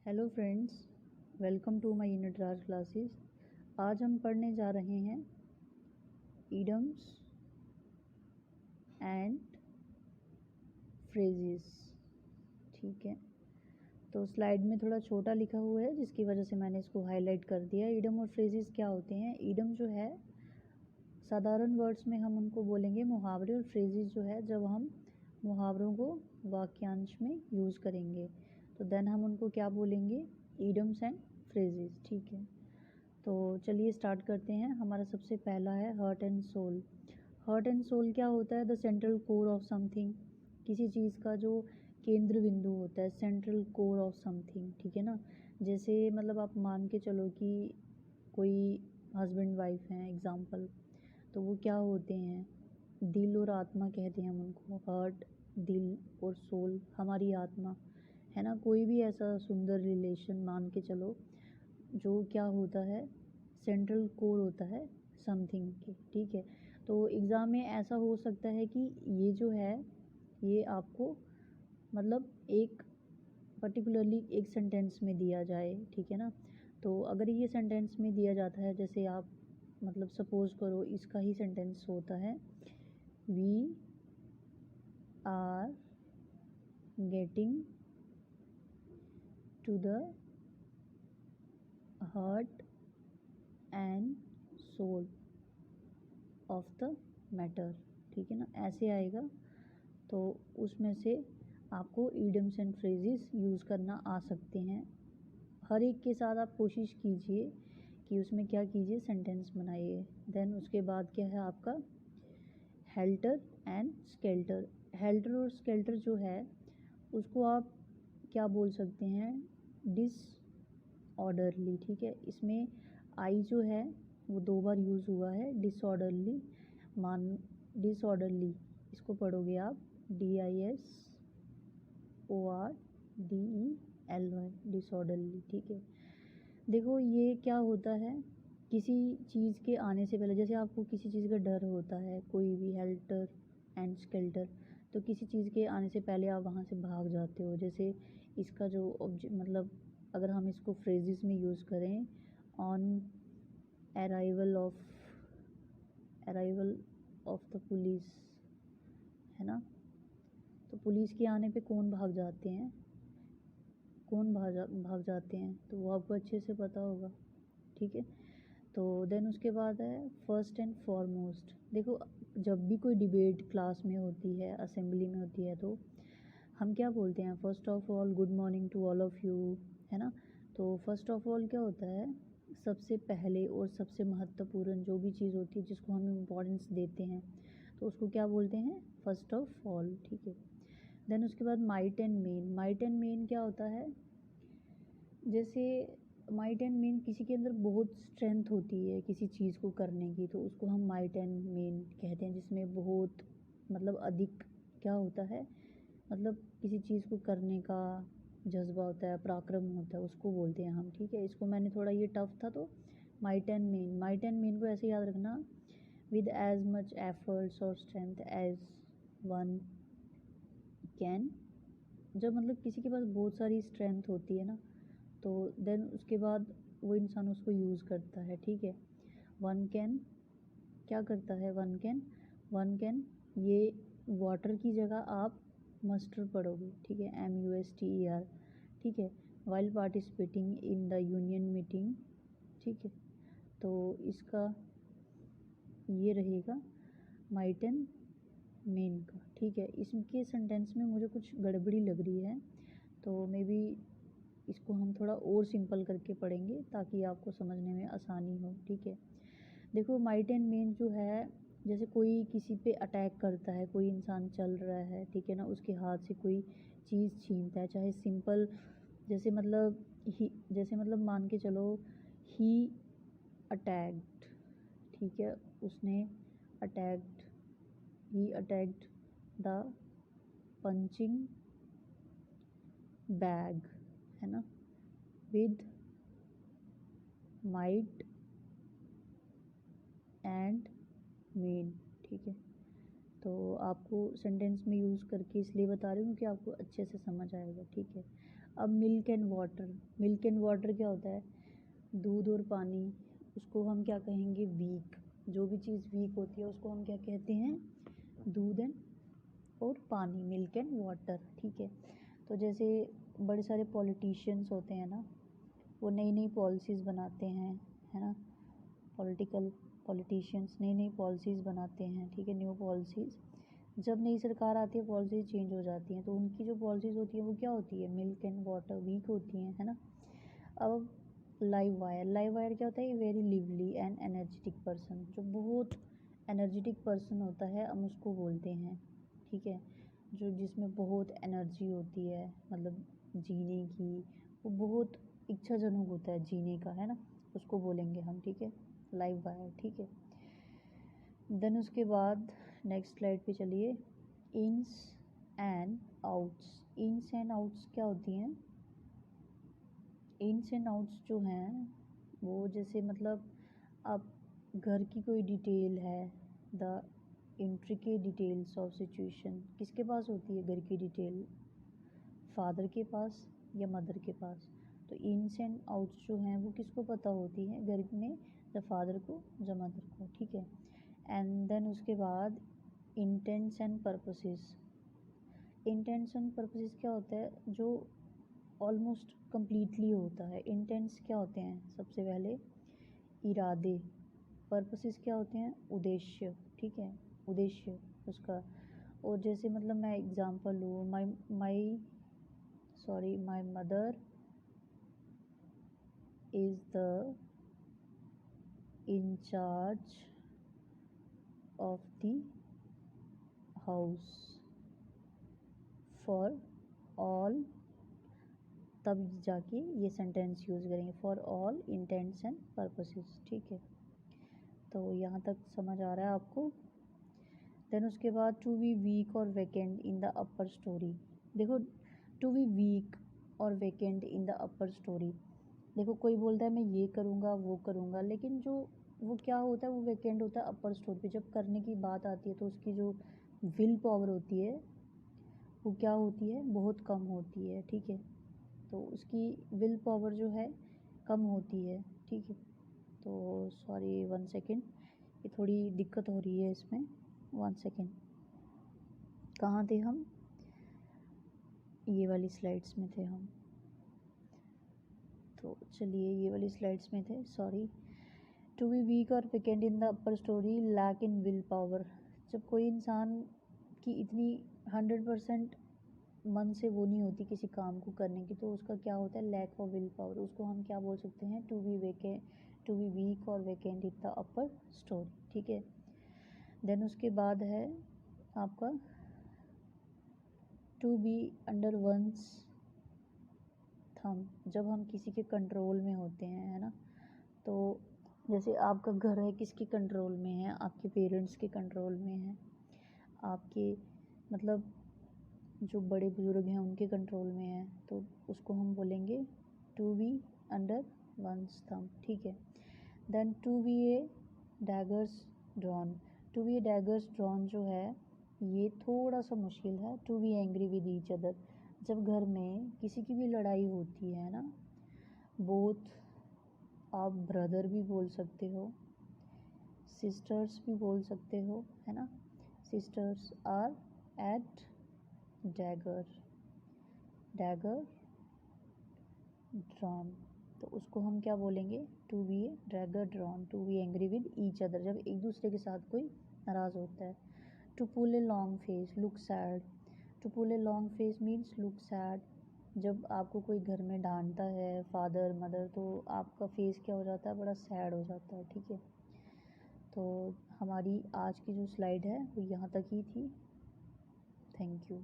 Hello friends, welcome to my unit Raj classes. आज हम पढ़ने जा रहे हैं इडम्स एंड फ्रेजेस। ठीक है, तो स्लाइड में थोड़ा छोटा लिखा हुआ है जिसकी वजह से मैंने इसको हाईलाइट कर दिया। इडम और फ्रेजेस क्या होते हैं? इडम जो है साधारण वर्ड्स में हम उनको बोलेंगे मुहावरे, और फ्रेजेस जो है जब हम मुहावरों को वाक्यांश में यूज़ करेंगे तो देन हम उनको क्या बोलेंगे? इडम्स एंड फ्रेजेस। ठीक है, तो चलिए स्टार्ट करते हैं। हमारा सबसे पहला है heart and soul. Heart and soul क्या होता है? The central core of something, किसी चीज़ का जो केंद्र बिंदु होता है, सेंट्रल कोर ऑफ समथिंग। ठीक है ना, जैसे मतलब आप मान के चलो कि कोई हस्बैंड वाइफ हैं एग्जाम्पल, तो वो क्या होते हैं? दिल और आत्मा कहते हैं हम उनको। हर्ट, दिल और सोल हमारी आत्मा है ना। कोई भी ऐसा सुंदर रिलेशन मान के चलो जो क्या होता है, सेंट्रल कोर होता है समथिंग के। ठीक है, तो एग्ज़ाम में ऐसा हो सकता है कि ये जो है ये आपको मतलब एक पर्टिकुलरली एक सेंटेंस में दिया जाए। ठीक है ना, तो अगर ये सेंटेंस में दिया जाता है, जैसे आप मतलब सपोज करो इसका ही सेंटेंस होता है, we are getting to the heart and soul of the matter. ठीक है ना, ऐसे आएगा। तो उसमें से आपको इडियम्स एंड फ्रेजेस यूज़ करना आ सकते हैं। हर एक के साथ आप कोशिश कीजिए कि उसमें क्या कीजिए, सेंटेंस बनाइए। देन उसके बाद क्या है आपका हेल्टर एंड स्केल्टर। हेल्टर और स्केल्टर जो है उसको आप क्या बोल सकते हैं? डिसऑर्डरली। ठीक है, इसमें आई जो है वो 2 बार यूज़ हुआ है। डिसऑर्डरली, मान डिसऑर्डरली इसको पढ़ोगे आप DISORDERLY, डिसऑर्डरली। ठीक है, देखो ये क्या होता है, किसी चीज़ के आने से पहले, जैसे आपको किसी चीज़ का डर होता है, कोई भी हेल्टर एंड स्केल्टर, तो किसी चीज़ के आने से पहले आप वहाँ से भाग जाते हो। जैसे इसका जो मतलब अगर हम इसको फ्रेजेस में यूज़ करें, on arrival of the police, है ना, तो पुलिस के आने पे कौन भाग जाते हैं? भाग जाते हैं, तो वो आपको अच्छे से पता होगा। ठीक है, तो देन उसके बाद है फर्स्ट एंड फॉरमोस्ट। देखो जब भी कोई डिबेट क्लास में होती है, असेंबली में होती है, तो हम क्या बोलते हैं? First of all good morning to all of you, है ना। तो फर्स्ट ऑफ ऑल क्या होता है? सबसे पहले और सबसे महत्वपूर्ण जो भी चीज़ होती है जिसको हम इम्पोर्टेंस देते हैं, तो उसको क्या बोलते हैं? First of all. ठीक है, देन उसके बाद might and main. Might and main क्या होता है? जैसे माइट एंड मेन, किसी के अंदर बहुत स्ट्रेंथ होती है किसी चीज़ को करने की, तो उसको हम माइट एंड मेन कहते हैं, जिसमें बहुत मतलब अधिक क्या होता है, मतलब किसी चीज़ को करने का जज्बा होता है, पराक्रम होता है, उसको बोलते हैं हम। ठीक है, इसको मैंने थोड़ा ये टफ था तो might and main. Might and main को ऐसे याद रखना, विद एज मच एफर्ट्स और स्ट्रेंथ एज वन कैन। जब मतलब किसी के पास बहुत सारी स्ट्रेंथ होती है ना, तो देन उसके बाद वो इंसान उसको यूज़ करता है। ठीक है, वन कैन क्या करता है? वन कैन ये वाटर की जगह आप मस्टर पढ़ोगे। ठीक है, MUSTER। ठीक है, while participating in the union meeting. ठीक है, तो इसका ये रहेगा माइट एंड मेन का। ठीक है, इसके सेंटेंस में मुझे कुछ गड़बड़ी लग रही है, तो मे बी इसको हम थोड़ा और सिंपल करके पढ़ेंगे ताकि आपको समझने में आसानी हो। ठीक है, देखो माइट एंड मेन जो है, जैसे कोई किसी पे अटैक करता है, कोई इंसान चल रहा है, ठीक है ना, उसके हाथ से कोई चीज़ छीनता है, चाहे सिंपल जैसे मतलब मान के चलो ही अटैक्ड। ठीक है, उसने attacked, he attacked the punching bag, है ना, विद माइट एंड मेन। ठीक है, तो आपको सेंटेंस में यूज़ करके इसलिए बता रही हूँ कि आपको अच्छे से समझ आएगा। ठीक है, अब milk and water, milk and water क्या होता है? दूध और पानी। उसको हम क्या कहेंगे? वीक। जो भी चीज़ वीक होती है उसको हम क्या कहते हैं? दूध एंड और पानी, मिल्क एंड वाटर। ठीक है। तो जैसे बड़े सारे पॉलिटिशियंस होते हैं ना, वो नई नई पॉलिसीज़ बनाते हैं, है ना। पॉलिटिशियंस नई नई पॉलिसीज़ बनाते हैं, ठीक है, न्यू पॉलिसीज़। जब नई सरकार आती है पॉलिसीज़ चेंज हो जाती हैं, तो उनकी जो पॉलिसीज़ होती है वो क्या होती है? मिल्क एंड वाटर, वीक होती हैं, है ना। अब लाइव वायर, लाइव वायर क्या होता है? Very lively and energetic person, जो बहुत एनर्जेटिक पर्सन होता है हम उसको बोलते हैं, ठीक है, जो जिसमें बहुत एनर्जी होती है, मतलब जीने की, वो बहुत इच्छाजनक होता है जीने का, है ना, उसको बोलेंगे हम, ठीक है, लाइव वायर। ठीक है। देन उसके बाद नेक्स्ट स्लाइड पे चलिए। Ins and outs. Ins and outs क्या होती हैं? इन्स एंड आउट्स जो हैं वो जैसे मतलब आप घर की कोई डिटेल है, the intricate details of situation, किसके पास होती है घर की डिटेल? फादर के पास या मदर के पास? तो इन्स एंड आउट्स जो हैं वो किसको पता होती है घर में? द फादर को, द मदर को, ठीक है। एंड देन उसके बाद intends and purposes. Intends and purposes क्या होता है? जो ऑलमोस्ट कम्प्लीटली होता है। इंटेंट्स क्या होते हैं? सबसे पहले इरादे। पर्पसेस क्या होते हैं? उद्देश्य, ठीक है, उद्देश्य उसका। और जैसे मतलब मैं एग्जांपल लूँ, my mother is the incharge of the house for all, तब जाके ये सेंटेंस यूज़ करेंगे, for all intents and purposes, ठीक है। तो यहाँ तक समझ आ रहा है आपको? देन उसके बाद टू बी वीक और vacant in the upper story. देखो, टू बी वीक और vacant in the upper story, देखो कोई बोलता है मैं ये करूँगा वो करूँगा, लेकिन जो वो क्या होता है, वो वैकेंट होता है अपर स्टोरी पे। जब करने की बात आती है तो उसकी जो विल पावर होती है वो क्या होती है? बहुत कम होती है, ठीक है। तो उसकी विल पावर जो है कम होती है, ठीक है। तो सॉरी 1 सेकेंड, ये थोड़ी दिक्कत हो रही है इसमें, 1 सेकेंड। कहाँ थे हम? ये वाली स्लाइड्स में थे हम, तो चलिए ये वाली स्लाइड्स में थे, सॉरी। टू बी वीक और vacant in the upper storey, lack in will power. जब कोई इंसान की इतनी 100% मन से वो नहीं होती किसी काम को करने की, तो उसका क्या होता है? Lack of will power. उसको हम क्या बोल सकते हैं? टू बी वीक और vacant in the upper storey, ठीक है। देन उसके बाद है आपका to be under one's thumb. जब हम किसी के कंट्रोल में होते हैं, है ना, तो जैसे आपका घर है, किसके कंट्रोल में है? आपके पेरेंट्स के कंट्रोल में है, आपके मतलब जो बड़े बुजुर्ग हैं उनके कंट्रोल में है, तो उसको हम बोलेंगे to be under one's thumb, ठीक है। Then to be a daggers drawn. To be a daggers drawn जो है ये थोड़ा सा मुश्किल है। To be angry with each other. जब घर में किसी की भी लड़ाई होती है ना, बोथ, आप ब्रदर भी बोल सकते हो, सिस्टर्स भी बोल सकते हो, है ना, sisters are at dagger drawn, तो उसको हम क्या बोलेंगे? To be a dagger drawn, to be angry with each other, जब एक दूसरे के साथ कोई नाराज़ होता है। To pull a long face, look sad. To pull a long face means look sad. जब आपको कोई घर में डांटता है, फादर मदर, तो आपका फेस क्या हो जाता है? बड़ा सैड हो जाता है, ठीक है। तो हमारी आज की जो स्लाइड है वो यहाँ तक ही थी। Thank you.